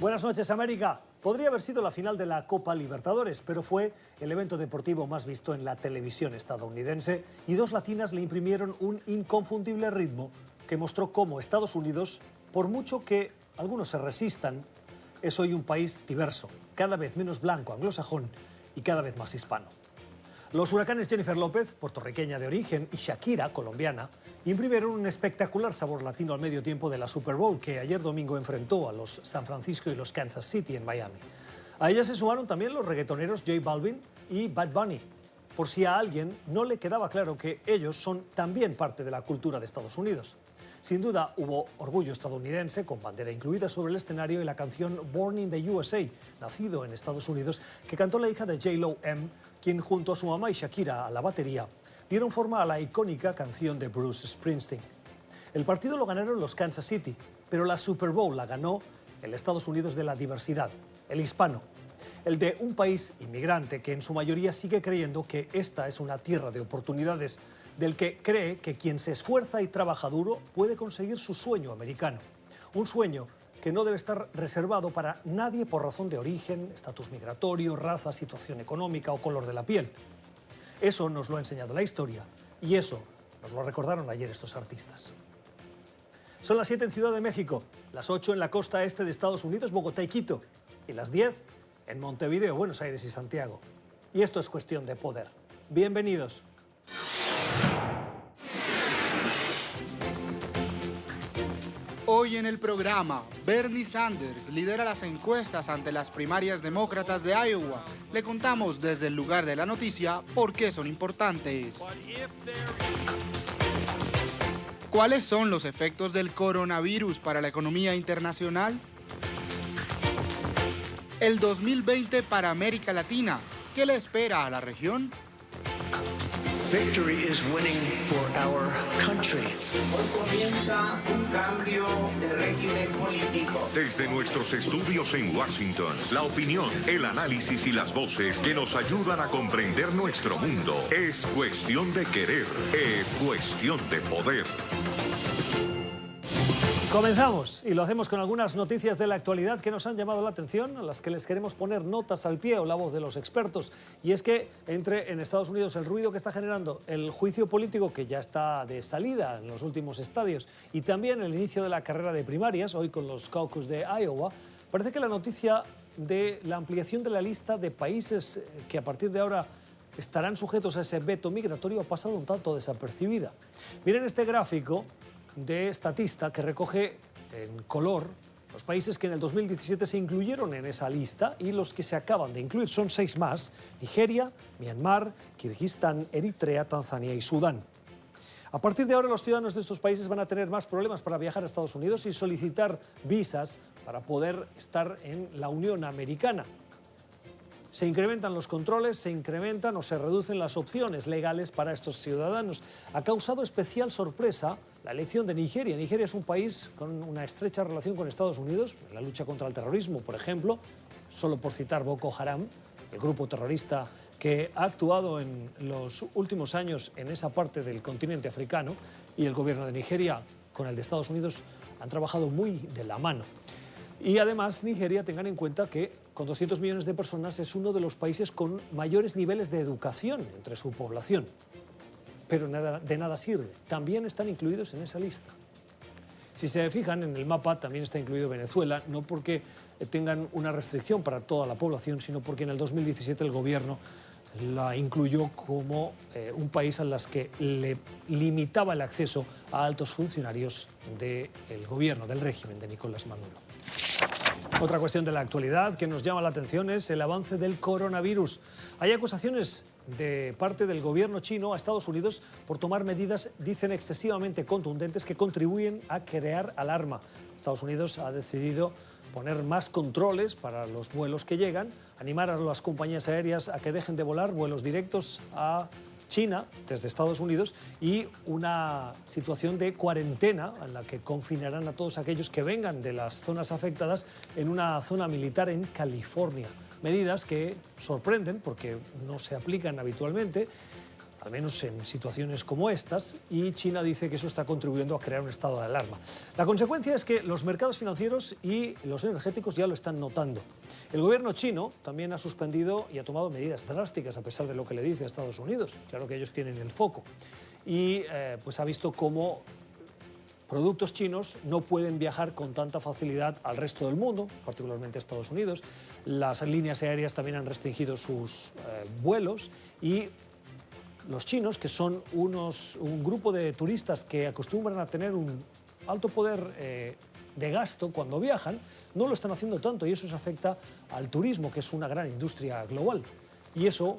Buenas noches, América. Podría haber sido la final de la Copa Libertadores, pero fue el evento deportivo más visto en la televisión estadounidense y dos latinas le imprimieron un inconfundible ritmo que mostró cómo Estados Unidos, por mucho que algunos se resistan, es hoy un país diverso, cada vez menos blanco, anglosajón y cada vez más hispano. Los huracanes Jennifer López, puertorriqueña de origen, y Shakira, colombiana, imprimieron un espectacular sabor latino al medio tiempo de la Super Bowl, que ayer domingo enfrentó a los San Francisco y los Kansas City en Miami. A ella se sumaron también los reggaetoneros J Balvin y Bad Bunny, por si a alguien no le quedaba claro que ellos son también parte de la cultura de Estados Unidos. Sin duda hubo orgullo estadounidense, con bandera incluida sobre el escenario, y la canción Born in the USA, nacido en Estados Unidos, que cantó la hija de J-Lo M, quien junto a su mamá y Shakira a la batería, dieron forma a la icónica canción de Bruce Springsteen. El partido lo ganaron los Kansas City, pero la Super Bowl la ganó el Estados Unidos de la diversidad, el hispano, el de un país inmigrante que en su mayoría sigue creyendo que esta es una tierra de oportunidades, del que cree que quien se esfuerza y trabaja duro puede conseguir su sueño americano. Un sueño que no debe estar reservado para nadie por razón de origen, estatus migratorio, raza, situación económica o color de la piel. Eso nos lo ha enseñado la historia y eso nos lo recordaron ayer estos artistas. Son las 7 en Ciudad de México, las 8 en la costa este de Estados Unidos, Bogotá y Quito, y las 10 en Montevideo, Buenos Aires y Santiago. Y esto es cuestión de poder. Bienvenidos. Hoy en el programa, Bernie Sanders lidera las encuestas ante las primarias demócratas de Iowa. Le contamos desde el lugar de la noticia por qué son importantes. ¿Cuáles son los efectos del coronavirus para la economía internacional? El 2020 para América Latina, ¿qué le espera a la región? Victory is winning for our country. Hoy comienza un cambio de régimen político. Desde nuestros estudios en Washington, la opinión, el análisis y las voces que nos ayudan a comprender nuestro mundo. Es cuestión de querer, es cuestión de poder. Comenzamos y lo hacemos con algunas noticias de la actualidad que nos han llamado la atención, a las que les queremos poner notas al pie o la voz de los expertos. Y es que entre en Estados Unidos el ruido que está generando el juicio político, que ya está de salida en los últimos estadios, y también el inicio de la carrera de primarias, hoy con los caucus de Iowa, parece que la noticia de la ampliación de la lista de países que a partir de ahora estarán sujetos a ese veto migratorio ha pasado un tanto desapercibida. Miren este gráfico de Statista que recoge en color los países que en el 2017 se incluyeron en esa lista y los que se acaban de incluir. Son 6 más: Nigeria, Myanmar, Kirguistán, Eritrea, Tanzania y Sudán. A partir de ahora los ciudadanos de estos países van a tener más problemas para viajar a Estados Unidos y solicitar visas para poder estar en la Unión Americana. Se incrementan los controles, se incrementan o se reducen las opciones legales para estos ciudadanos. Ha causado especial sorpresa la elección de Nigeria. Nigeria es un país con una estrecha relación con Estados Unidos, en la lucha contra el terrorismo, por ejemplo, solo por citar Boko Haram, el grupo terrorista que ha actuado en los últimos años en esa parte del continente africano, y el gobierno de Nigeria con el de Estados Unidos han trabajado muy de la mano. Y además Nigeria, tengan en cuenta que con 200 millones de personas es uno de los países con mayores niveles de educación entre su población. Pero de nada sirve, también están incluidos en esa lista. Si se fijan en el mapa también está incluido Venezuela, no porque tengan una restricción para toda la población, sino porque en el 2017 el gobierno la incluyó como un país al que le limitaba el acceso a altos funcionarios del gobierno, del régimen de Nicolás Maduro. Otra cuestión de la actualidad que nos llama la atención es el avance del coronavirus. Hay acusaciones de parte del gobierno chino a Estados Unidos por tomar medidas, dicen, excesivamente contundentes que contribuyen a crear alarma. Estados Unidos ha decidido poner más controles para los vuelos que llegan, animar a las compañías aéreas a que dejen de volar vuelos directos a China desde Estados Unidos, y una situación de cuarentena en la que confinarán a todos aquellos que vengan de las zonas afectadas en una zona militar en California. Medidas que sorprenden porque no se aplican habitualmente. al menos en situaciones como estas, y China dice que eso está contribuyendo a crear un estado de alarma. La consecuencia es que los mercados financieros y los energéticos ya lo están notando. El gobierno chino también ha suspendido y ha tomado medidas drásticas a pesar de lo que le dice a Estados Unidos. Claro que ellos tienen el foco. Y pues ha visto cómo productos chinos no pueden viajar con tanta facilidad al resto del mundo, particularmente a Estados Unidos. Las líneas aéreas también han restringido sus vuelos y los chinos, que son un grupo de turistas que acostumbran a tener un alto poder de gasto cuando viajan, no lo están haciendo tanto y eso afecta al turismo, que es una gran industria global. Y eso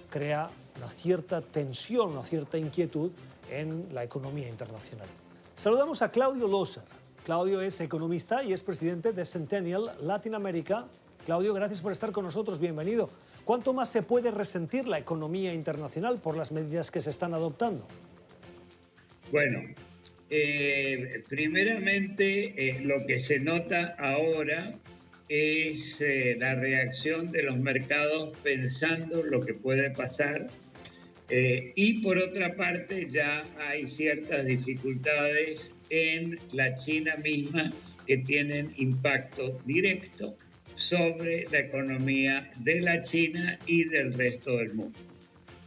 crea una cierta tensión, una cierta inquietud en la economía internacional. Saludamos a Claudio Loser. Claudio es economista y es presidente de Centennial Latin America. Claudio, gracias por estar con nosotros, bienvenido. ¿Cuánto más se puede resentir la economía internacional por las medidas que se están adoptando? Bueno, primeramente lo que se nota ahora es la reacción de los mercados pensando lo que puede pasar. Y por otra parte ya hay ciertas dificultades en la China misma que tienen impacto directo sobre la economía de la China y del resto del mundo.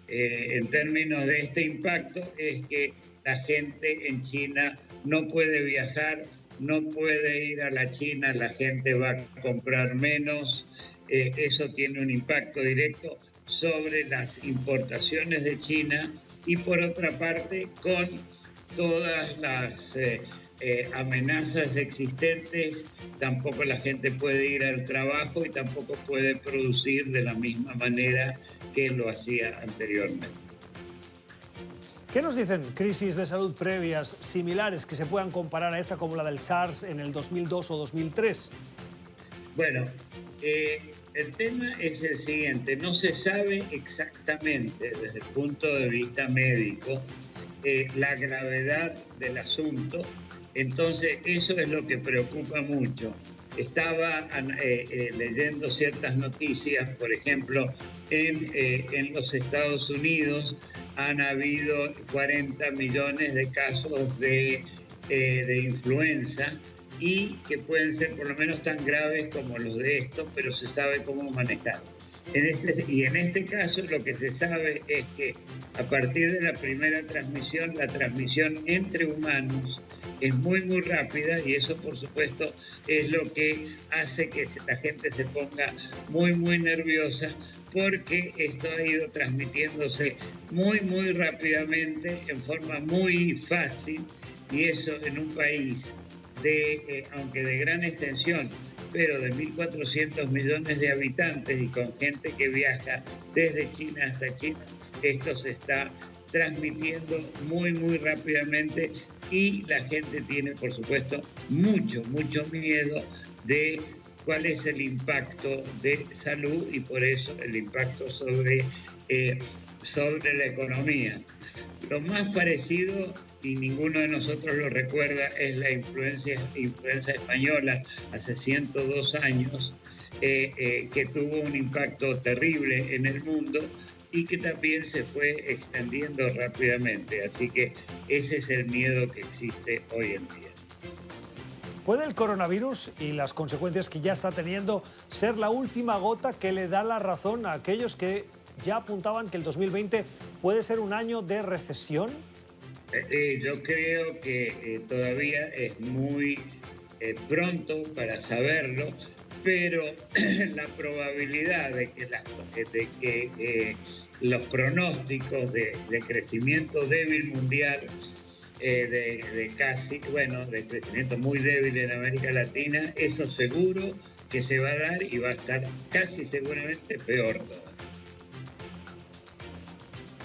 En términos de este impacto es que la gente en China no puede viajar, no puede ir a la China, la gente va a comprar menos, eso tiene un impacto directo sobre las importaciones de China y por otra parte con todas las amenazas existentes, tampoco la gente puede ir al trabajo y tampoco puede producir de la misma manera que lo hacía anteriormente. ¿Qué nos dicen crisis de salud previas similares que se puedan comparar a esta como la del SARS en el 2002 o 2003? Bueno, el tema es el siguiente, no se sabe exactamente desde el punto de vista médico la gravedad del asunto, entonces eso es lo que preocupa mucho. Estaba leyendo ciertas noticias, por ejemplo, en los Estados Unidos han habido 40 millones de casos de influenza, y que pueden ser por lo menos tan graves como los de estos, pero se sabe cómo manejar. Y en este caso lo que se sabe es que a partir de la primera transmisión, la transmisión entre humanos es muy rápida y eso por supuesto es lo que hace que la gente se ponga muy nerviosa porque esto ha ido transmitiéndose muy rápidamente, en forma muy fácil, y eso en un país aunque de gran extensión, pero de 1.400 millones de habitantes y con gente que viaja desde China hasta China, esto se está transmitiendo muy rápidamente y la gente tiene, por supuesto, mucho miedo de cuál es el impacto de salud y por eso el impacto sobre la economía. Lo más parecido, y ninguno de nosotros lo recuerda, es la influenza española hace 102 años, que tuvo un impacto terrible en el mundo y que también se fue extendiendo rápidamente. Así que ese es el miedo que existe hoy en día. ¿Puede el coronavirus y las consecuencias que ya está teniendo ser la última gota que le da la razón a aquellos que ya apuntaban que el 2020 puede ser un año de recesión? Yo creo que todavía es muy pronto para saberlo, pero la probabilidad de que los pronósticos de crecimiento débil mundial, de crecimiento muy débil en América Latina, eso seguro que se va a dar y va a estar casi seguramente peor todavía.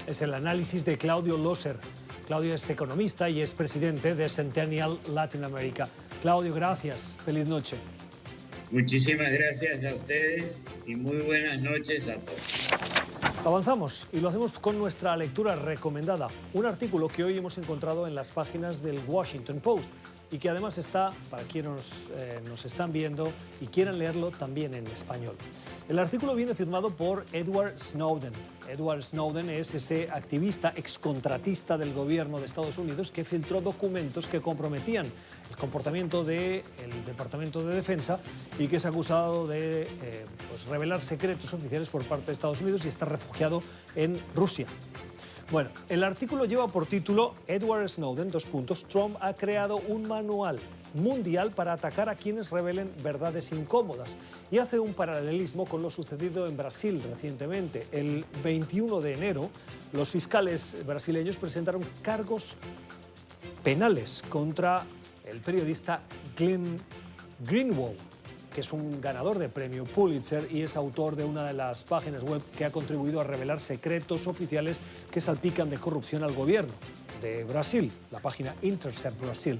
Es el análisis de Claudio Loser. Claudio es economista y es presidente de Centennial Latin America. Claudio, gracias. Feliz noche. Muchísimas gracias a ustedes y muy buenas noches a todos. Avanzamos y lo hacemos con nuestra lectura recomendada. Un artículo que hoy hemos encontrado en las páginas del Washington Post. y que además está, para quienes nos están viendo y quieran leerlo, también en español. El artículo viene firmado por Edward Snowden. Edward Snowden es ese activista excontratista del gobierno de Estados Unidos que filtró documentos que comprometían el comportamiento del Departamento de Defensa y que es acusado de revelar secretos oficiales por parte de Estados Unidos y está refugiado en Rusia. Bueno, el artículo lleva por título Edward Snowden, Trump ha creado un manual mundial para atacar a quienes revelen verdades incómodas y hace un paralelismo con lo sucedido en Brasil recientemente. El 21 de enero, los fiscales brasileños presentaron cargos penales contra el periodista Glenn Greenwald, que es un ganador de premio Pulitzer y es autor de una de las páginas web que ha contribuido a revelar secretos oficiales que salpican de corrupción al gobierno de Brasil, la página Intercept Brasil.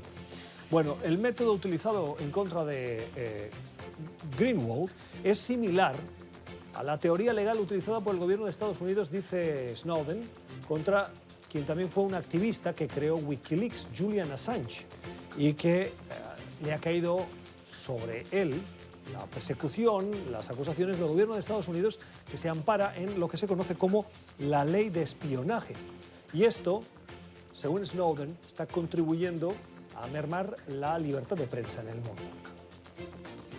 Bueno, el método utilizado en contra de Greenwald es similar a la teoría legal utilizada por el gobierno de Estados Unidos, dice Snowden, contra quien también fue un activista que creó Wikileaks, Julian Assange, y que le ha caído sobre él la persecución, las acusaciones del gobierno de Estados Unidos que se ampara en lo que se conoce como la ley de espionaje. Y esto, según Snowden, está contribuyendo a mermar la libertad de prensa en el mundo.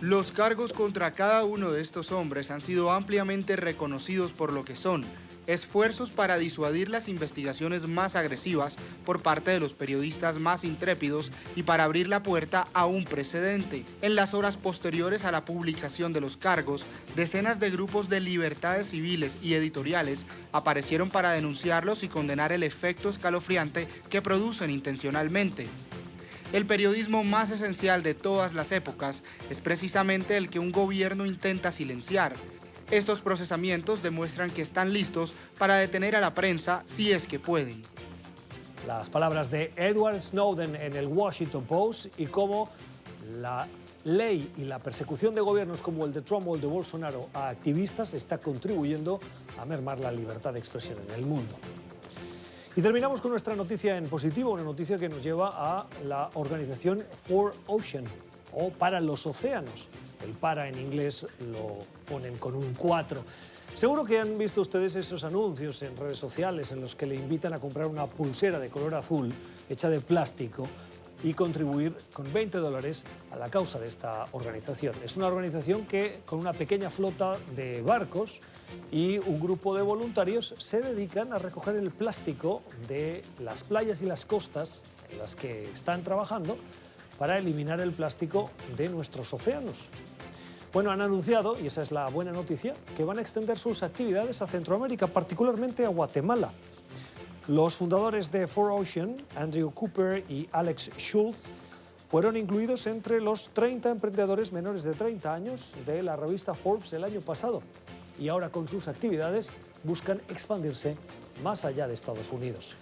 Los cargos contra cada uno de estos hombres han sido ampliamente reconocidos por lo que son: esfuerzos para disuadir las investigaciones más agresivas por parte de los periodistas más intrépidos y para abrir la puerta a un precedente. En las horas posteriores a la publicación de los cargos, decenas de grupos de libertades civiles y editoriales aparecieron para denunciarlos y condenar el efecto escalofriante que producen intencionalmente. El periodismo más esencial de todas las épocas es precisamente el que un gobierno intenta silenciar. Estos procesamientos demuestran que están listos para detener a la prensa si es que pueden. Las palabras de Edward Snowden en el Washington Post y cómo la ley y la persecución de gobiernos como el de Trump o el de Bolsonaro a activistas está contribuyendo a mermar la libertad de expresión en el mundo. Y terminamos con nuestra noticia en positivo, una noticia que nos lleva a la organización 4Ocean, o para los océanos. El para en inglés lo ponen con un 4. Seguro que han visto ustedes esos anuncios en redes sociales en los que le invitan a comprar una pulsera de color azul hecha de plástico y contribuir con $20 a la causa de esta organización. Es una organización que, con una pequeña flota de barcos y un grupo de voluntarios, se dedican a recoger el plástico de las playas y las costas en las que están trabajando para eliminar el plástico de nuestros océanos. Bueno, han anunciado, y esa es la buena noticia, que van a extender sus actividades a Centroamérica, particularmente a Guatemala. Los fundadores de 4Ocean, Andrew Cooper y Alex Schultz, fueron incluidos entre los 30 emprendedores menores de 30 años de la revista Forbes el año pasado. Y ahora con sus actividades buscan expandirse más allá de Estados Unidos.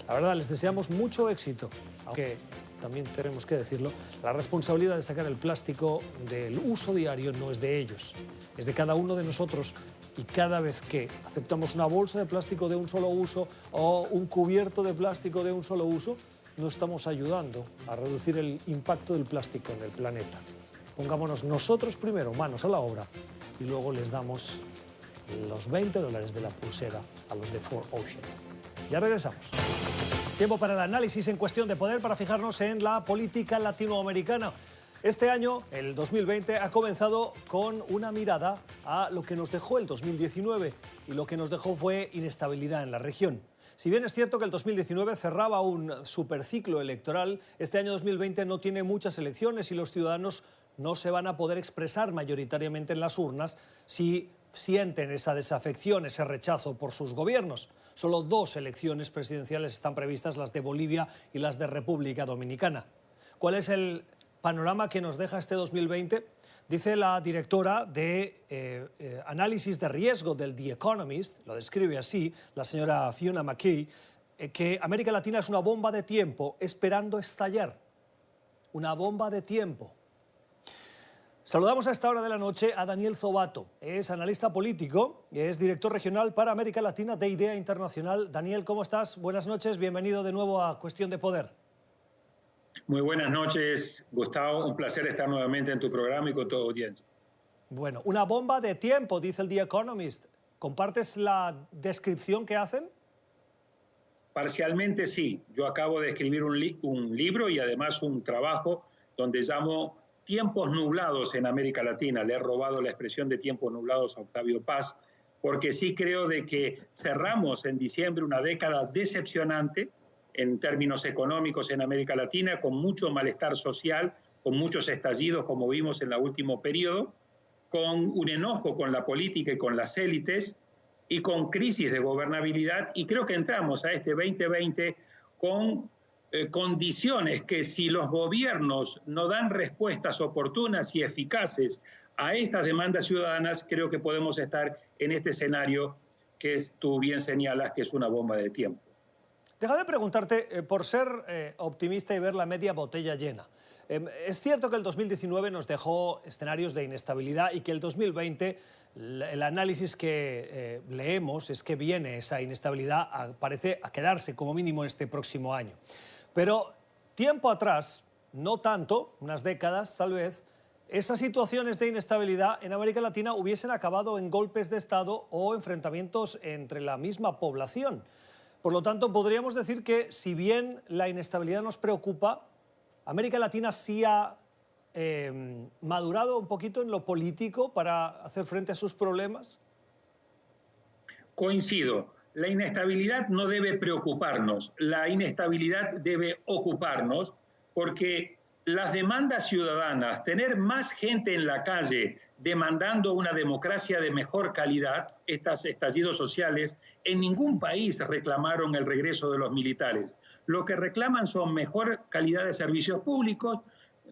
La verdad, les deseamos mucho éxito, aunque también tenemos que decirlo, la responsabilidad de sacar el plástico del uso diario no es de ellos, es de cada uno de nosotros. Y cada vez que aceptamos una bolsa de plástico de un solo uso o un cubierto de plástico de un solo uso, no estamos ayudando a reducir el impacto del plástico en el planeta. Pongámonos nosotros primero manos a la obra y luego les damos los $20 de la pulsera a los de 4Ocean. Ya regresamos. Tiempo para el análisis en Cuestión de Poder, para fijarnos en la política latinoamericana. Este año, el 2020, ha comenzado con una mirada a lo que nos dejó el 2019 y lo que nos dejó fue inestabilidad en la región. Si bien es cierto que el 2019 cerraba un superciclo electoral, este año 2020 no tiene muchas elecciones y los ciudadanos no se van a poder expresar mayoritariamente en las urnas si sienten esa desafección, ese rechazo por sus gobiernos. Solo 2 elecciones presidenciales están previstas, las de Bolivia y las de República Dominicana. ¿Cuál es el panorama que nos deja este 2020? Dice la directora de análisis de riesgo del The Economist, lo describe así, la señora Fiona McKay, que América Latina es una bomba de tiempo esperando estallar. Una bomba de tiempo. Saludamos a esta hora de la noche a Daniel Zobato. Es analista político, es director regional para América Latina de IDEA Internacional. Daniel, ¿cómo estás? Buenas noches, bienvenido de nuevo a Cuestión de Poder. Muy buenas noches, Gustavo. Un placer estar nuevamente en tu programa y con toda audiencia. Bueno, una bomba de tiempo, dice el The Economist. ¿Compartes la descripción que hacen? Parcialmente sí. Yo acabo de escribir un libro y además un trabajo donde llamo tiempos nublados en América Latina. Le he robado la expresión de tiempos nublados a Octavio Paz, porque sí creo de que cerramos en diciembre una década decepcionante en términos económicos en América Latina, con mucho malestar social, con muchos estallidos como vimos en el último periodo, con un enojo con la política y con las élites y con crisis de gobernabilidad, y creo que entramos a este 2020 con condiciones que si los gobiernos no dan respuestas oportunas y eficaces a estas demandas ciudadanas, creo que podemos estar en este escenario que tú bien señalas que es una bomba de tiempo. Déjame preguntarte, por ser optimista y ver la media botella llena, es cierto que el 2019 nos dejó escenarios de inestabilidad y que el 2020, el análisis que leemos es que viene esa inestabilidad, parece a quedarse como mínimo este próximo año. Pero tiempo atrás, no tanto, unas décadas tal vez, esas situaciones de inestabilidad en América Latina hubiesen acabado en golpes de Estado o enfrentamientos entre la misma población. Por lo tanto, podríamos decir que si bien la inestabilidad nos preocupa, América Latina sí ha madurado un poquito en lo político para hacer frente a sus problemas. Coincido. La inestabilidad no debe preocuparnos, la inestabilidad debe ocuparnos, porque las demandas ciudadanas, tener más gente en la calle demandando una democracia de mejor calidad, estos estallidos sociales, en ningún país reclamaron el regreso de los militares. Lo que reclaman son mejor calidad de servicios públicos,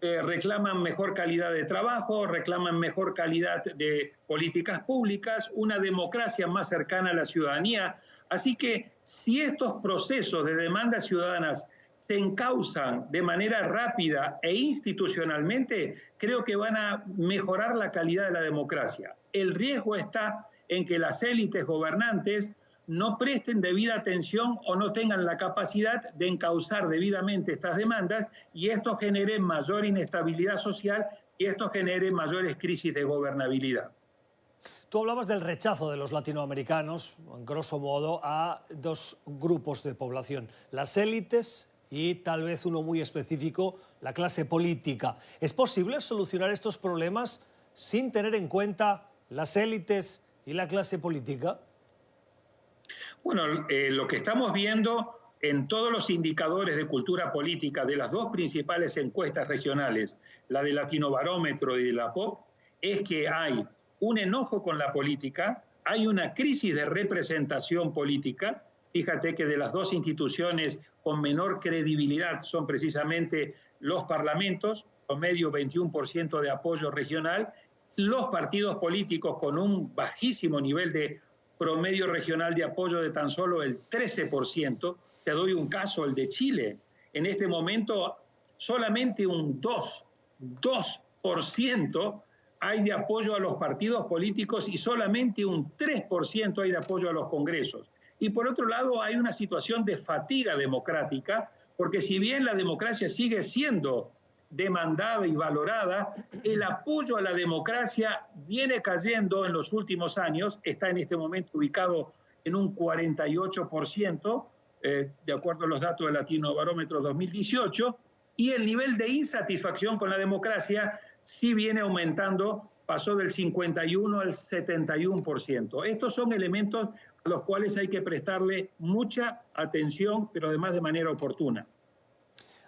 reclaman mejor calidad de trabajo, reclaman mejor calidad de políticas públicas, una democracia más cercana a la ciudadanía. Así que si estos procesos de demandas ciudadanas se encauzan de manera rápida e institucionalmente, creo que van a mejorar la calidad de la democracia. El riesgo está en que las élites gobernantes no presten debida atención o no tengan la capacidad de encauzar debidamente estas demandas y esto genere mayor inestabilidad social y esto genere mayores crisis de gobernabilidad. Tú hablabas del rechazo de los latinoamericanos, en grosso modo, a dos grupos de población, las élites y tal vez uno muy específico, la clase política. ¿Es posible solucionar estos problemas sin tener en cuenta las élites y la clase política? Bueno, lo que estamos viendo en todos los indicadores de cultura política de las dos principales encuestas regionales, la de Latinobarómetro y de la POP, es que hay un enojo con la política, hay una crisis de representación política. Fíjate que de las dos instituciones con menor credibilidad son precisamente los parlamentos, promedio 21% de apoyo regional, los partidos políticos con un bajísimo nivel de promedio regional de apoyo de tan solo el 13%. Te doy un caso, el de Chile. En este momento solamente un 2% hay de apoyo a los partidos políticos y solamente un 3% hay de apoyo a los congresos. Y por otro lado hay una situación de fatiga democrática, porque si bien la democracia sigue siendo demandada y valorada, el apoyo a la democracia viene cayendo en los últimos años, está en este momento ubicado en un 48%, de acuerdo a los datos del Latinobarómetro 2018, y el nivel de insatisfacción con la democracia sí viene aumentando, pasó del 51 al 71%. Estos son elementos a los cuales hay que prestarle mucha atención, pero además de manera oportuna.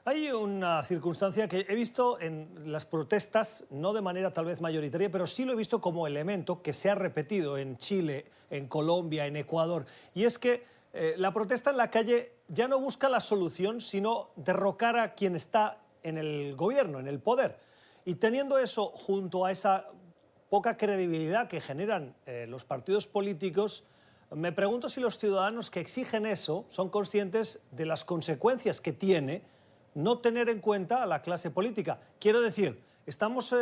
Hay una circunstancia que he visto en las protestas, no de manera tal vez mayoritaria, pero sí lo he visto como elemento que se ha repetido en Chile, en Colombia, en Ecuador, y es que la protesta en la calle ya no busca la solución, sino derrocar a quien está en el gobierno, en el poder. Y teniendo eso junto a esa poca credibilidad que generan los partidos políticos, me pregunto si los ciudadanos que exigen eso son conscientes de las consecuencias que tiene no tener en cuenta a la clase política. Quiero decir, estamos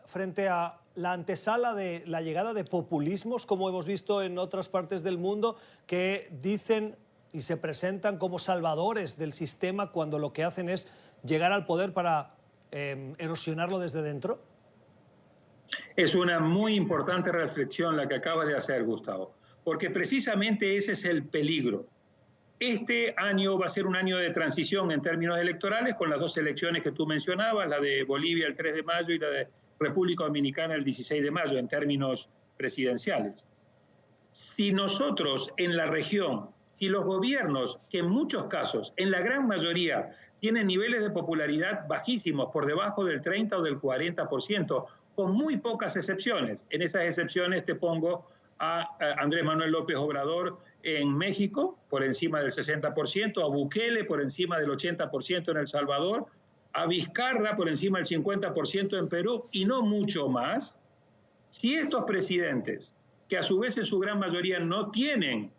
frente a la antesala de la llegada de populismos, como hemos visto en otras partes del mundo, que dicen y se presentan como salvadores del sistema cuando lo que hacen es llegar al poder para erosionarlo desde dentro? Es una muy importante reflexión la que acaba de hacer Gustavo, porque precisamente ese es el peligro. Este año va a ser un año de transición en términos electorales, con las dos elecciones que tú mencionabas, la de Bolivia el 3 de mayo y la de República Dominicana el 16 de mayo, en términos presidenciales. Si nosotros en la región, si los gobiernos, que en muchos casos, en la gran mayoría, tienen niveles de popularidad bajísimos, por debajo del 30 o del 40%, con muy pocas excepciones. En esas excepciones te pongo a Andrés Manuel López Obrador en México, por encima del 60%, a Bukele por encima del 80% en El Salvador, a Vizcarra por encima del 50% en Perú y no mucho más. Si estos presidentes, que a su vez en su gran mayoría no tienen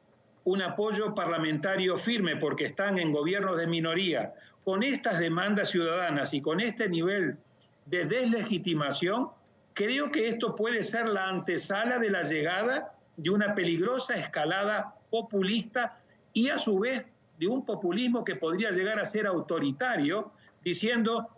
un apoyo parlamentario firme porque están en gobiernos de minoría, con estas demandas ciudadanas y con este nivel de deslegitimación, creo que esto puede ser la antesala de la llegada de una peligrosa escalada populista y a su vez de un populismo que podría llegar a ser autoritario, diciendo: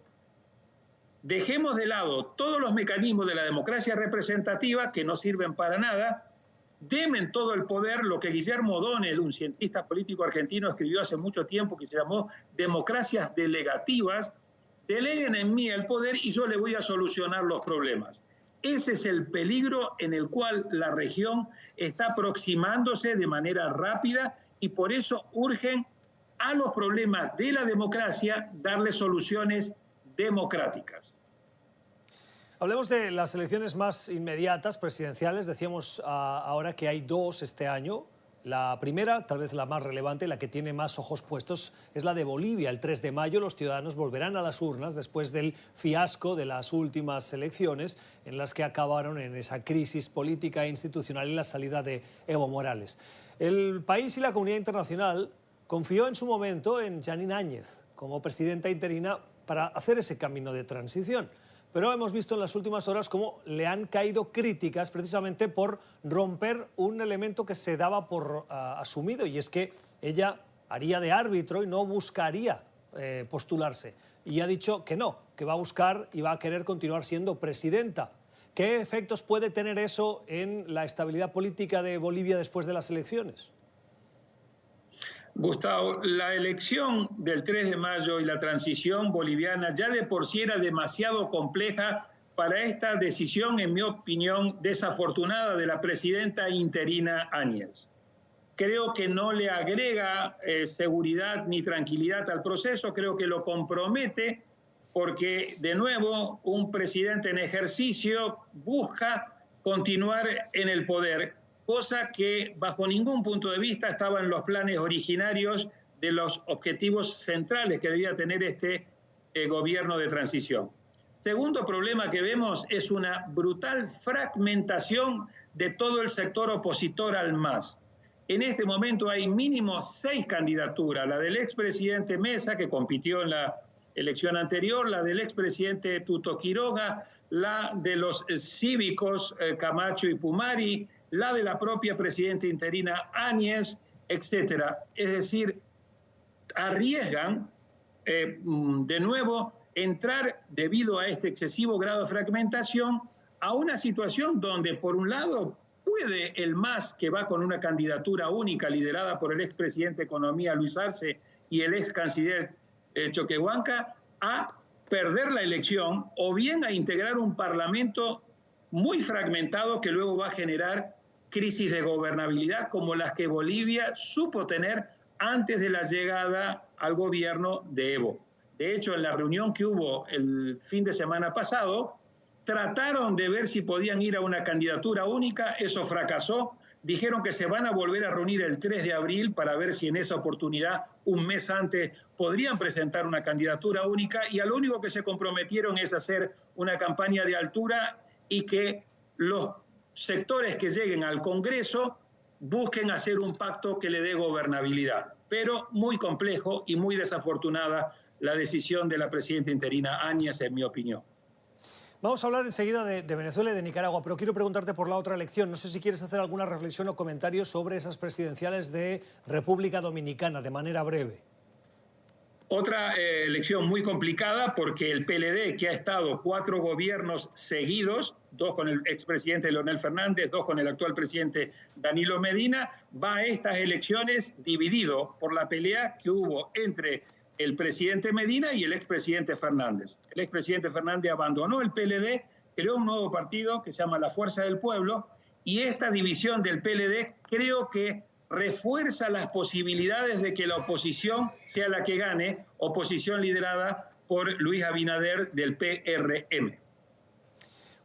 dejemos de lado todos los mecanismos de la democracia representativa que no sirven para nada, demen todo el poder, lo que Guillermo O'Donnell, un cientista político argentino, escribió hace mucho tiempo, que se llamó democracias delegativas, deleguen en mí el poder y yo le voy a solucionar los problemas. Ese es el peligro en el cual la región está aproximándose de manera rápida y por eso urgen a los problemas de la democracia darle soluciones democráticas. Hablemos de las elecciones más inmediatas, presidenciales. Decíamos ahora que hay dos este año. La primera, tal vez la más relevante, la que tiene más ojos puestos, es la de Bolivia. El 3 de mayo los ciudadanos volverán a las urnas después del fiasco de las últimas elecciones en las que acabaron en esa crisis política e institucional y la salida de Evo Morales. El país y la comunidad internacional confió en su momento en Jeanine Áñez como presidenta interina para hacer ese camino de transición. Pero hemos visto en las últimas horas cómo le han caído críticas precisamente por romper un elemento que se daba por asumido, y es que ella haría de árbitro y no buscaría postularse. Y ha dicho que no, que va a buscar y va a querer continuar siendo presidenta. ¿Qué efectos puede tener eso en la estabilidad política de Bolivia después de las elecciones? Gustavo, la elección del 3 de mayo y la transición boliviana ya de por sí era demasiado compleja para esta decisión, en mi opinión, desafortunada de la presidenta interina Áñez. Creo que no le agrega seguridad ni tranquilidad al proceso, creo que lo compromete porque, de nuevo, un presidente en ejercicio busca continuar en el poder, cosa que bajo ningún punto de vista estaba en los planes originarios de los objetivos centrales que debía tener este gobierno de transición. Segundo problema que vemos es una brutal fragmentación de todo el sector opositor al MAS. En este momento hay mínimo 6 candidaturas, la del expresidente Mesa, que compitió en la elección anterior, la del expresidente Tuto Quiroga, la de los cívicos Camacho y Pumari, la de la propia presidenta interina Áñez, etcétera. Es decir, arriesgan de nuevo entrar, debido a este excesivo grado de fragmentación, a una situación donde, por un lado, puede el MAS, que va con una candidatura única liderada por el expresidente de Economía Luis Arce y el ex canciller Choquehuanca, a perder la elección o bien a integrar un parlamento muy fragmentado que luego va a generar crisis de gobernabilidad como las que Bolivia supo tener antes de la llegada al gobierno de Evo. De hecho, en la reunión que hubo el fin de semana pasado, trataron de ver si podían ir a una candidatura única, eso fracasó. Dijeron que se van a volver a reunir el 3 de abril para ver si en esa oportunidad, un mes antes, podrían presentar una candidatura única, y a lo único que se comprometieron es hacer una campaña de altura y que los sectores que lleguen al Congreso busquen hacer un pacto que le dé gobernabilidad. Pero muy complejo y muy desafortunada la decisión de la presidenta interina Áñez, en mi opinión. Vamos a hablar enseguida de Venezuela y de Nicaragua, pero quiero preguntarte por la otra elección. No sé si quieres hacer alguna reflexión o comentario sobre esas presidenciales de República Dominicana, de manera breve. Otra elección muy complicada porque el PLD, que ha estado 4 gobiernos seguidos, 2 con el expresidente Leonel Fernández, 2 con el actual presidente Danilo Medina, va a estas elecciones dividido por la pelea que hubo entre el presidente Medina y el expresidente Fernández. El expresidente Fernández abandonó el PLD, creó un nuevo partido que se llama La Fuerza del Pueblo, y esta división del PLD creo que refuerza las posibilidades de que la oposición sea la que gane, oposición liderada por Luis Abinader del PRM.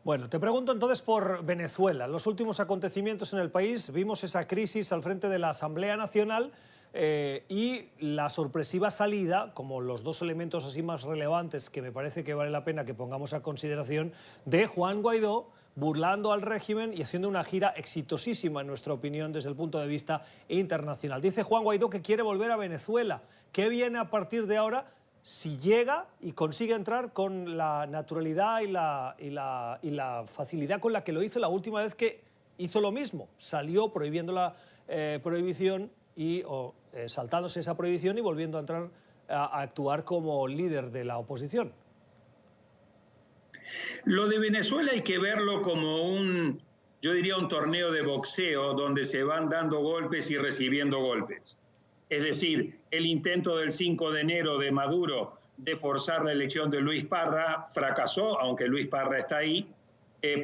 Bueno, te pregunto entonces por Venezuela. Los últimos acontecimientos en el país, vimos esa crisis al frente de la Asamblea Nacional y la sorpresiva salida, como los 2 elementos así más relevantes que me parece que vale la pena que pongamos a consideración, de Juan Guaidó, burlando al régimen y haciendo una gira exitosísima, en nuestra opinión, desde el punto de vista internacional. Dice Juan Guaidó que quiere volver a Venezuela. ¿Qué viene a partir de ahora si llega y consigue entrar con la naturalidad y la facilidad con la que lo hizo la última vez que hizo lo mismo? Salió prohibiendo la prohibición saltándose esa prohibición y volviendo a entrar a actuar como líder de la oposición. Lo de Venezuela hay que verlo como yo diría un torneo de boxeo donde se van dando golpes y recibiendo golpes. Es decir, el intento del 5 de enero de Maduro de forzar la elección de Luis Parra fracasó, aunque Luis Parra está ahí,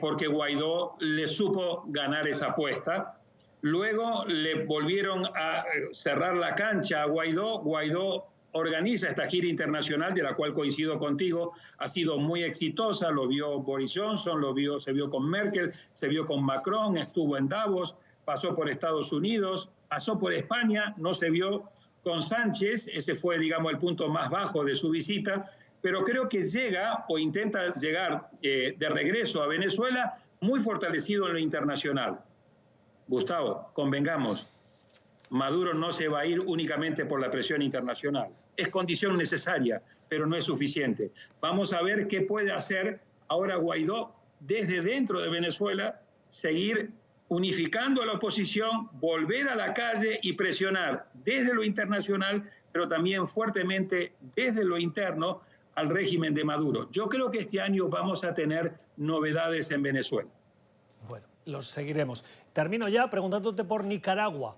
porque Guaidó le supo ganar esa apuesta. Luego le volvieron a cerrar la cancha a Guaidó. Guaidó organiza esta gira internacional, de la cual coincido contigo, ha sido muy exitosa, lo vio Boris Johnson, se vio con Merkel, se vio con Macron, estuvo en Davos, pasó por Estados Unidos, pasó por España, no se vio con Sánchez, ese fue, digamos, el punto más bajo de su visita, pero creo que llega o intenta llegar de regreso a Venezuela muy fortalecido en lo internacional. Gustavo, convengamos, Maduro no se va a ir únicamente por la presión internacional. Es condición necesaria, pero no es suficiente. Vamos a ver qué puede hacer ahora Guaidó desde dentro de Venezuela, seguir unificando a la oposición, volver a la calle y presionar desde lo internacional, pero también fuertemente desde lo interno al régimen de Maduro. Yo creo que este año vamos a tener novedades en Venezuela. Bueno, los seguiremos. Termino ya preguntándote por Nicaragua.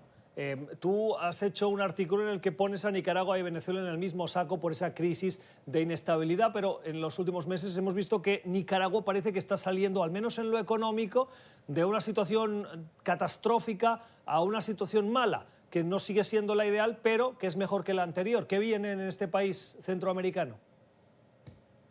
Tú has hecho un artículo en el que pones a Nicaragua y Venezuela en el mismo saco por esa crisis de inestabilidad, pero en los últimos meses hemos visto que Nicaragua parece que está saliendo, al menos en lo económico, de una situación catastrófica a una situación mala, que no sigue siendo la ideal, pero que es mejor que la anterior. ¿Qué viene en este país centroamericano?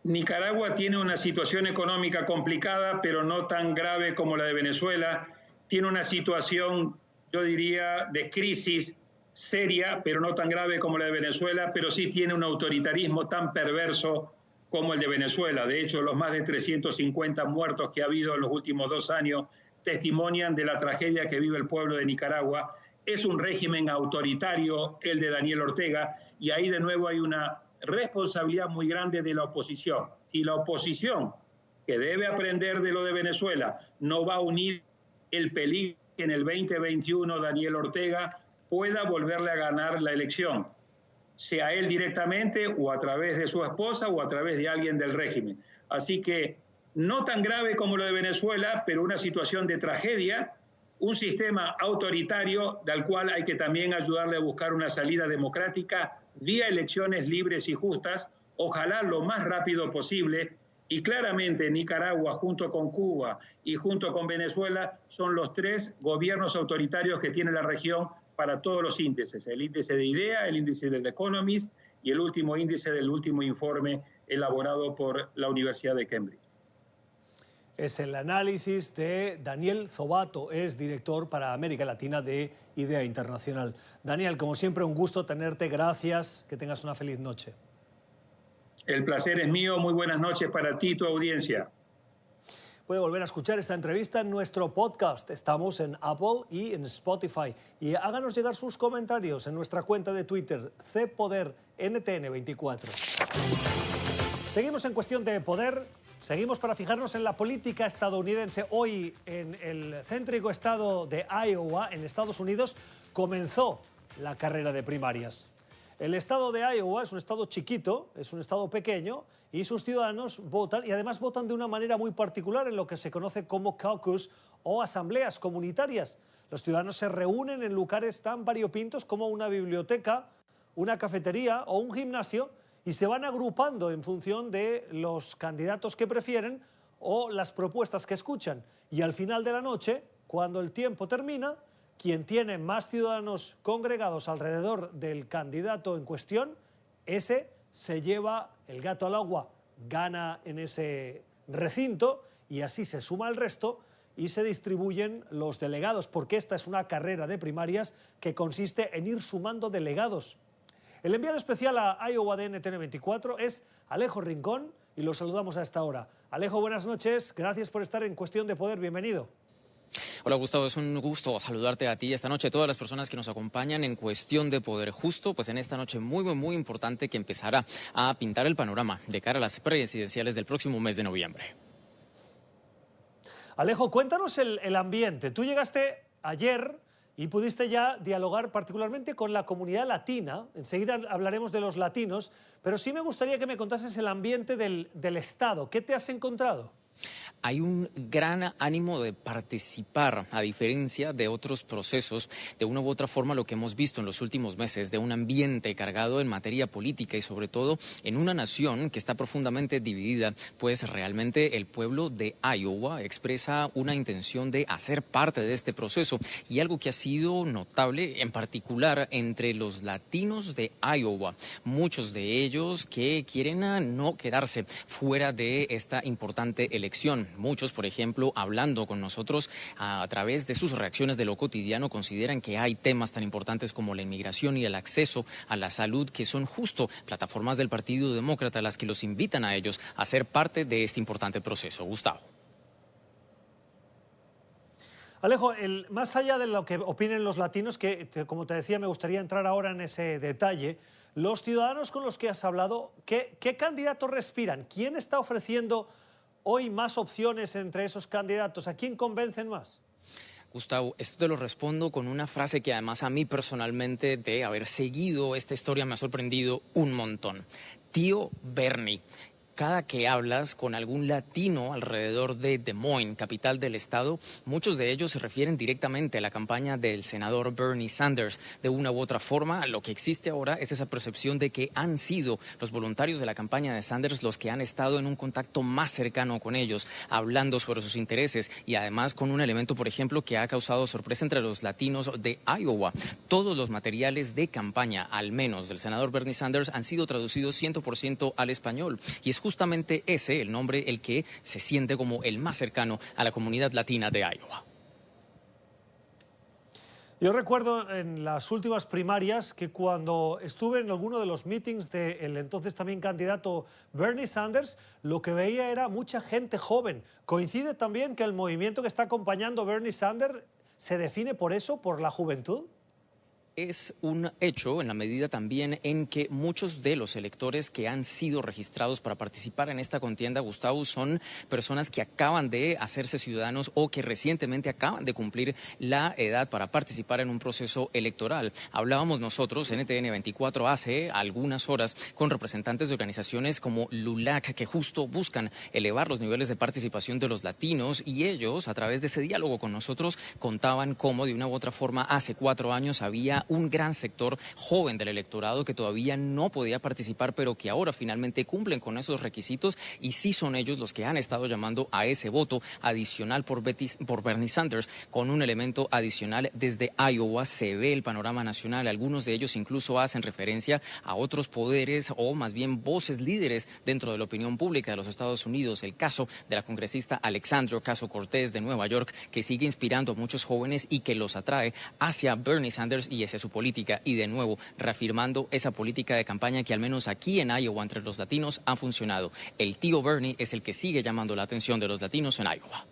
Nicaragua tiene una situación económica complicada, pero no tan grave como la de Venezuela. Tiene una situación, yo diría, de crisis seria, pero no tan grave como la de Venezuela, pero sí tiene un autoritarismo tan perverso como el de Venezuela. De hecho, los más de 350 muertos que ha habido en los últimos 2 años testimonian de la tragedia que vive el pueblo de Nicaragua. Es un régimen autoritario, el de Daniel Ortega, y ahí de nuevo hay una responsabilidad muy grande de la oposición. Si la oposición, que debe aprender de lo de Venezuela, no va a unir el peligro que en el 2021 Daniel Ortega pueda volverle a ganar la elección, sea él directamente o a través de su esposa o a través de alguien del régimen. Así que no tan grave como lo de Venezuela, pero una situación de tragedia, un sistema autoritario del cual hay que también ayudarle a buscar una salida democrática vía elecciones libres y justas, ojalá lo más rápido posible. Y claramente Nicaragua, junto con Cuba y junto con Venezuela, son los 3 gobiernos autoritarios que tiene la región para todos los índices. El índice de IDEA, el índice del Economist y el último índice del último informe elaborado por la Universidad de Cambridge. Es el análisis de Daniel Zobato, es director para América Latina de IDEA Internacional. Daniel, como siempre, un gusto tenerte. Gracias. Que tengas una feliz noche. El placer es mío. Muy buenas noches para ti y tu audiencia. Puede volver a escuchar esta entrevista en nuestro podcast. Estamos en Apple y en Spotify. Y háganos llegar sus comentarios en nuestra cuenta de Twitter, CPoderNTN24. Seguimos en cuestión de poder. Seguimos para fijarnos en la política estadounidense. Hoy, en el céntrico estado de Iowa, en Estados Unidos, comenzó la carrera de primarias. El estado de Iowa es un estado chiquito, es un estado pequeño, y sus ciudadanos votan, y además votan de una manera muy particular en lo que se conoce como caucus o asambleas comunitarias. Los ciudadanos se reúnen en lugares tan variopintos como una biblioteca, una cafetería o un gimnasio, y se van agrupando en función de los candidatos que prefieren o las propuestas que escuchan. Y al final de la noche, cuando el tiempo termina, quien tiene más ciudadanos congregados alrededor del candidato en cuestión, ese se lleva el gato al agua, gana en ese recinto y así se suma al resto y se distribuyen los delegados, porque esta es una carrera de primarias que consiste en ir sumando delegados. El enviado especial a Iowa de NTN24 es Alejo Rincón y lo saludamos a esta hora. Alejo, buenas noches, gracias por estar en Cuestión de Poder, bienvenido. Hola Gustavo, es un gusto saludarte a ti y esta noche a todas las personas que nos acompañan en Cuestión de Poder. Justo pues en esta noche muy importante que empezará a pintar el panorama de cara a las presidenciales del próximo mes de noviembre. Alejo, cuéntanos el ambiente. Tú llegaste ayer y pudiste ya dialogar particularmente con la comunidad latina. Enseguida hablaremos de los latinos, pero sí me gustaría que me contases el ambiente del Estado. ¿Qué te has encontrado? Hay un gran ánimo de participar, a diferencia de otros procesos, de una u otra forma lo que hemos visto en los últimos meses, de un ambiente cargado en materia política y sobre todo en una nación que está profundamente dividida, pues realmente el pueblo de Iowa expresa una intención de hacer parte de este proceso y algo que ha sido notable en particular entre los latinos de Iowa, muchos de ellos que quieren no quedarse fuera de esta importante elección. Muchos, por ejemplo, hablando con nosotros a través de sus reacciones de lo cotidiano, consideran que hay temas tan importantes como la inmigración y el acceso a la salud que son justo plataformas del Partido Demócrata las que los invitan a ellos a ser parte de este importante proceso. Gustavo. Alejo, más allá de lo que opinen los latinos, que como te decía me gustaría entrar ahora en ese detalle, los ciudadanos con los que has hablado, ¿qué candidatos respiran? ¿Quién está ofreciendo hoy más opciones entre esos candidatos? ¿A quién convencen más? Gustavo, esto te lo respondo con una frase que además a mí personalmente, de haber seguido esta historia, me ha sorprendido un montón. Tío Bernie. Cada que hablas con algún latino alrededor de Des Moines, capital del estado, muchos de ellos se refieren directamente a la campaña del senador Bernie Sanders. De una u otra forma, lo que existe ahora es esa percepción de que han sido los voluntarios de la campaña de Sanders los que han estado en un contacto más cercano con ellos, hablando sobre sus intereses y además con un elemento, por ejemplo, que ha causado sorpresa entre los latinos de Iowa. Todos los materiales de campaña, al menos del senador Bernie Sanders, han sido traducidos 100% al español y es justamente ese el nombre el que se siente como el más cercano a la comunidad latina de Iowa. Yo recuerdo en las últimas primarias que cuando estuve en alguno de los meetings del entonces también candidato Bernie Sanders, lo que veía era mucha gente joven. ¿Coincide también que el movimiento que está acompañando a Bernie Sanders se define por eso, por la juventud? Es un hecho en la medida también en que muchos de los electores que han sido registrados para participar en esta contienda, Gustavo, son personas que acaban de hacerse ciudadanos o que recientemente acaban de cumplir la edad para participar en un proceso electoral. Hablábamos nosotros en NTN24 hace algunas horas con representantes de organizaciones como LULAC que justo buscan elevar los niveles de participación de los latinos y ellos, a través de ese diálogo con nosotros, contaban cómo de una u otra forma hace 4 años había un gran sector joven del electorado que todavía no podía participar, pero que ahora finalmente cumplen con esos requisitos y sí son ellos los que han estado llamando a ese voto adicional por Bernie Sanders. Con un elemento adicional desde Iowa se ve el panorama nacional. Algunos de ellos incluso hacen referencia a otros poderes o más bien voces líderes dentro de la opinión pública de los Estados Unidos. El caso de la congresista Alexandria Ocasio-Cortez de Nueva York, que sigue inspirando a muchos jóvenes y que los atrae hacia Bernie Sanders y su política, y de nuevo reafirmando esa política de campaña que al menos aquí en Iowa entre los latinos ha funcionado. El tío Bernie es el que sigue llamando la atención de los latinos en Iowa.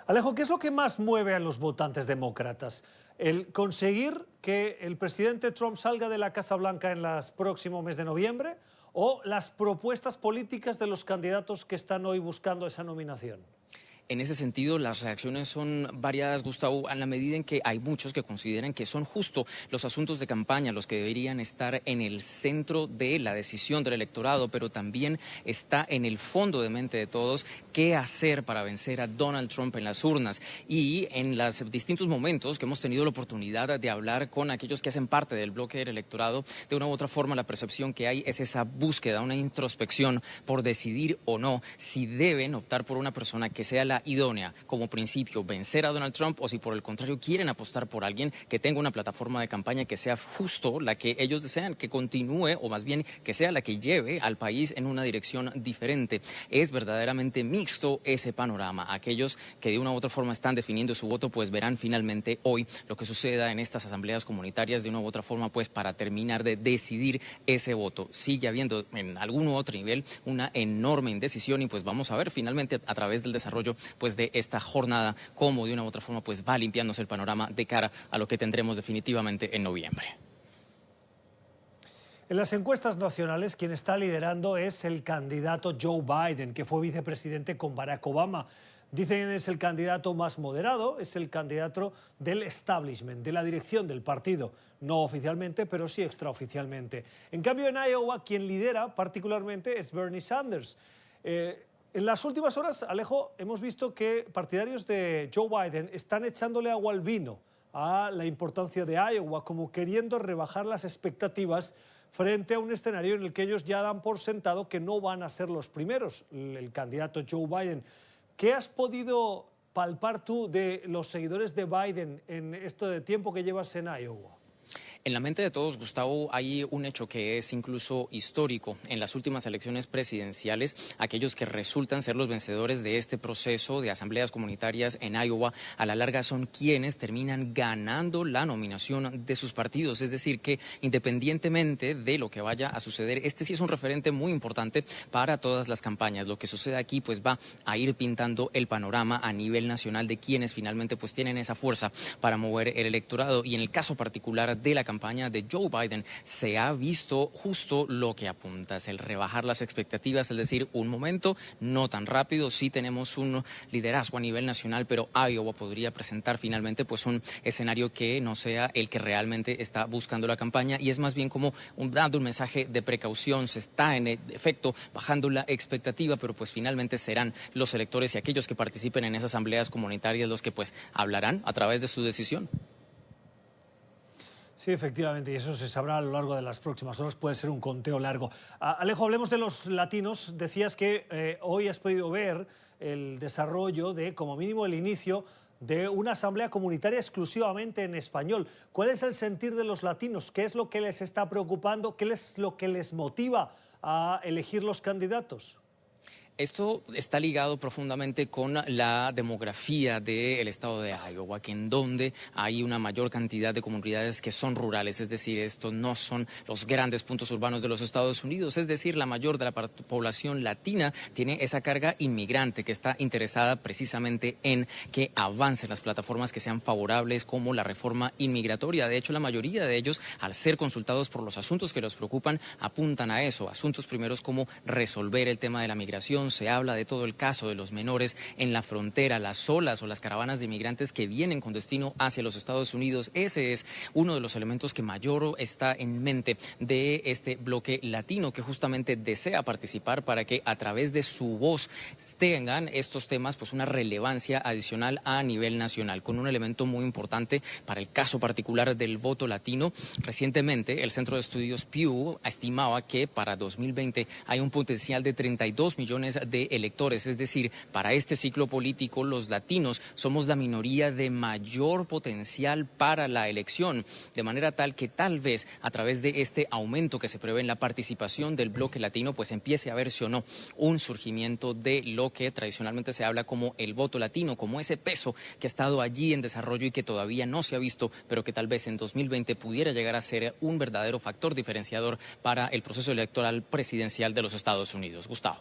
Alejo, ¿qué es lo que más mueve a los votantes demócratas? ¿El conseguir que el presidente Trump salga de la Casa Blanca en el próximo mes de noviembre o las propuestas políticas de los candidatos que están hoy buscando esa nominación? En ese sentido, las reacciones son variadas, Gustavo, en la medida en que hay muchos que consideran que son justo los asuntos de campaña los que deberían estar en el centro de la decisión del electorado, pero también está en el fondo de mente de todos qué hacer para vencer a Donald Trump en las urnas. Y en los distintos momentos que hemos tenido la oportunidad de hablar con aquellos que hacen parte del bloque del electorado, de una u otra forma la percepción que hay es esa búsqueda, una introspección por decidir o no si deben optar por una persona que sea la idónea como principio vencer a Donald Trump, o si por el contrario quieren apostar por alguien que tenga una plataforma de campaña que sea justo la que ellos desean, que continúe o más bien que sea la que lleve al país en una dirección diferente. Es verdaderamente mixto ese panorama. Aquellos que de una u otra forma están definiendo su voto pues verán finalmente hoy lo que suceda en estas asambleas comunitarias de una u otra forma pues para terminar de decidir ese voto. Sigue habiendo en algún u otro nivel una enorme indecisión y pues vamos a ver finalmente a través del desarrollo pues de esta jornada cómo de una u otra forma pues va limpiándose el panorama de cara a lo que tendremos definitivamente en noviembre. En las encuestas nacionales, quien está liderando es el candidato Joe Biden, que fue vicepresidente con Barack Obama. Dicen es el candidato más moderado, es el candidato del establishment, de la dirección del partido. No oficialmente, pero sí extraoficialmente. En cambio, en Iowa, quien lidera particularmente es Bernie Sanders. En las últimas horas, Alejo, hemos visto que partidarios de Joe Biden están echándole agua al vino a la importancia de Iowa, como queriendo rebajar las expectativas frente a un escenario en el que ellos ya dan por sentado que no van a ser los primeros, el candidato Joe Biden. ¿Qué has podido palpar tú de los seguidores de Biden en esto de tiempo que llevas en Iowa? En la mente de todos, Gustavo, hay un hecho que es incluso histórico. En las últimas elecciones presidenciales, aquellos que resultan ser los vencedores de este proceso de asambleas comunitarias en Iowa, a la larga son quienes terminan ganando la nominación de sus partidos. Es decir, que independientemente de lo que vaya a suceder, este sí es un referente muy importante para todas las campañas. Lo que sucede aquí pues va a ir pintando el panorama a nivel nacional de quienes finalmente pues tienen esa fuerza para mover el electorado. Y en el caso particular de la campaña de Joe Biden se ha visto justo lo que apuntas, el rebajar las expectativas, es decir, un momento no tan rápido, sí tenemos un liderazgo a nivel nacional, pero Iowa podría presentar finalmente pues un escenario que no sea el que realmente está buscando la campaña y es más bien como dando un mensaje de precaución, se está en efecto bajando la expectativa, pero pues finalmente serán los electores y aquellos que participen en esas asambleas comunitarias los que pues hablarán a través de su decisión. Sí, efectivamente, y eso se sabrá a lo largo de las próximas horas, puede ser un conteo largo. Alejo, hablemos de los latinos. Decías que hoy has podido ver el desarrollo de, como mínimo, el inicio de una asamblea comunitaria exclusivamente en español. ¿Cuál es el sentir de los latinos? ¿Qué es lo que les está preocupando? ¿Qué es lo que les motiva a elegir los candidatos? Esto está ligado profundamente con la demografía del estado de Iowa, que en donde hay una mayor cantidad de comunidades que son rurales, es decir, estos no son los grandes puntos urbanos de los Estados Unidos, es decir, la mayor de la población latina tiene esa carga inmigrante que está interesada precisamente en que avancen las plataformas que sean favorables como la reforma inmigratoria. De hecho, la mayoría de ellos, al ser consultados por los asuntos que los preocupan, apuntan a eso, asuntos primeros como resolver el tema de la migración. Se habla de todo el caso de los menores en la frontera, las olas o las caravanas de inmigrantes que vienen con destino hacia los Estados Unidos. Ese es uno de los elementos que mayor está en mente de este bloque latino que justamente desea participar para que a través de su voz tengan estos temas pues una relevancia adicional a nivel nacional, con un elemento muy importante para el caso particular del voto latino. Recientemente el Centro de Estudios Pew estimaba que para 2020 hay un potencial de 32 millones de electores, es decir, para este ciclo político los latinos somos la minoría de mayor potencial para la elección, de manera tal que tal vez a través de este aumento que se prevé en la participación del bloque latino, pues empiece a verse o no un surgimiento de lo que tradicionalmente se habla como el voto latino, como ese peso que ha estado allí en desarrollo y que todavía no se ha visto, pero que tal vez en 2020 pudiera llegar a ser un verdadero factor diferenciador para el proceso electoral presidencial de los Estados Unidos. Gustavo.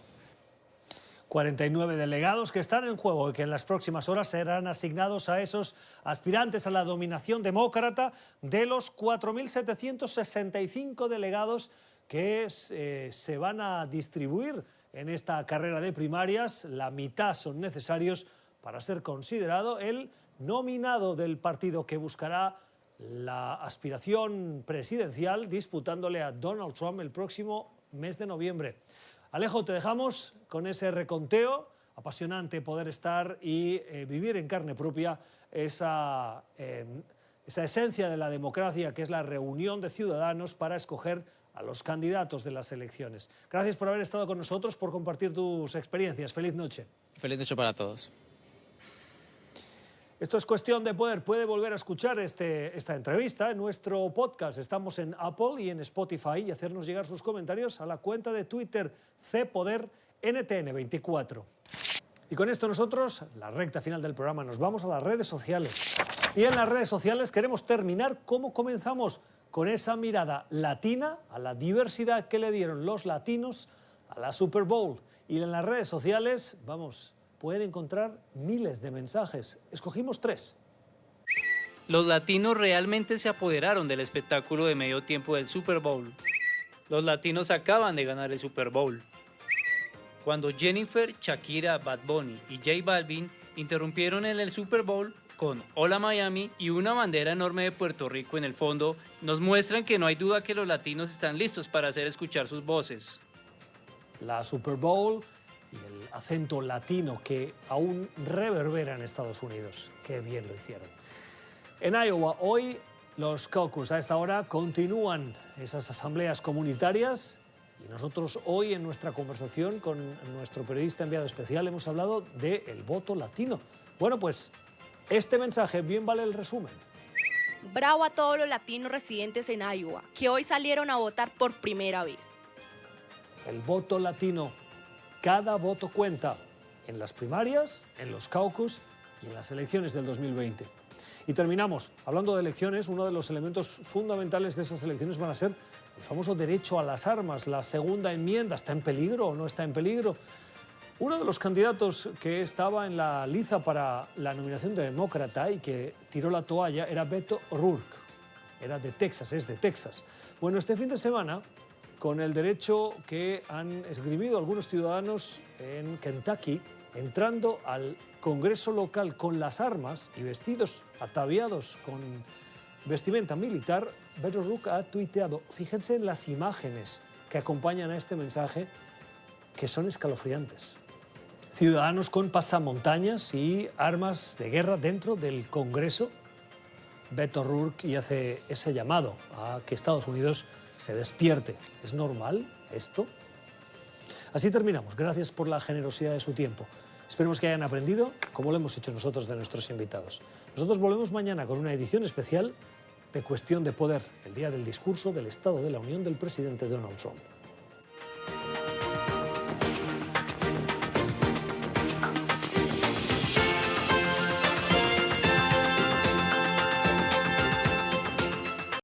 49 delegados que están en juego y que en las próximas horas serán asignados a esos aspirantes a la dominación demócrata de los 4.765 delegados que se van a distribuir en esta carrera de primarias. La mitad son necesarios para ser considerado el nominado del partido que buscará la aspiración presidencial disputándole a Donald Trump el próximo mes de noviembre. Alejo, te dejamos con ese reconteo. Apasionante poder estar y vivir en carne propia esa esencia de la democracia, que es la reunión de ciudadanos para escoger a los candidatos de las elecciones. Gracias por haber estado con nosotros, por compartir tus experiencias. Feliz noche. Feliz noche para todos. Esto es Cuestión de Poder. Puede volver a escuchar esta entrevista en nuestro podcast. Estamos en Apple y en Spotify, y hacernos llegar sus comentarios a la cuenta de Twitter CPoderNTN24. Y con esto nosotros, la recta final del programa, nos vamos a las redes sociales. Y en las redes sociales queremos terminar como comenzamos, con esa mirada latina a la diversidad que le dieron los latinos a la Super Bowl. Y en las redes sociales, pueden encontrar miles de mensajes. Escogimos 3. Los latinos realmente se apoderaron del espectáculo de medio tiempo del Super Bowl. Los latinos acaban de ganar el Super Bowl. Cuando Jennifer, Shakira, Bad Bunny y J Balvin interrumpieron en el Super Bowl con Hola Miami y una bandera enorme de Puerto Rico en el fondo, nos muestran que no hay duda que los latinos están listos para hacer escuchar sus voces. La Super Bowl y el acento latino que aún reverbera en Estados Unidos. Qué bien lo hicieron. En Iowa, hoy los caucus a esta hora continúan esas asambleas comunitarias. Y nosotros hoy en nuestra conversación con nuestro periodista enviado especial hemos hablado del voto latino. Bueno, pues este mensaje bien vale el resumen. Bravo a todos los latinos residentes en Iowa, que hoy salieron a votar por primera vez. El voto latino, cada voto cuenta en las primarias, en los caucus y en las elecciones del 2020. Y terminamos hablando de elecciones. Uno de los elementos fundamentales de esas elecciones van a ser el famoso derecho a las armas. La segunda enmienda, ¿está en peligro o no está en peligro? Uno de los candidatos que estaba en la liza para la nominación de demócrata y que tiró la toalla era Beto O'Rourke. Era de Texas, es de Texas. Bueno, este fin de semana, con el derecho que han esgrimido algunos ciudadanos en Kentucky, entrando al Congreso local con las armas y vestidos, ataviados con vestimenta militar, Beto O'Rourke ha tuiteado. Fíjense en las imágenes que acompañan a este mensaje, que son escalofriantes. Ciudadanos con pasamontañas y armas de guerra dentro del Congreso. Beto O'Rourke y hace ese llamado a que Estados Unidos se despierte. ¿Es normal esto? Así terminamos. Gracias por la generosidad de su tiempo. Esperemos que hayan aprendido, como lo hemos hecho nosotros, de nuestros invitados. Nosotros volvemos mañana con una edición especial de Cuestión de Poder, el día del discurso del Estado de la Unión del presidente Donald Trump.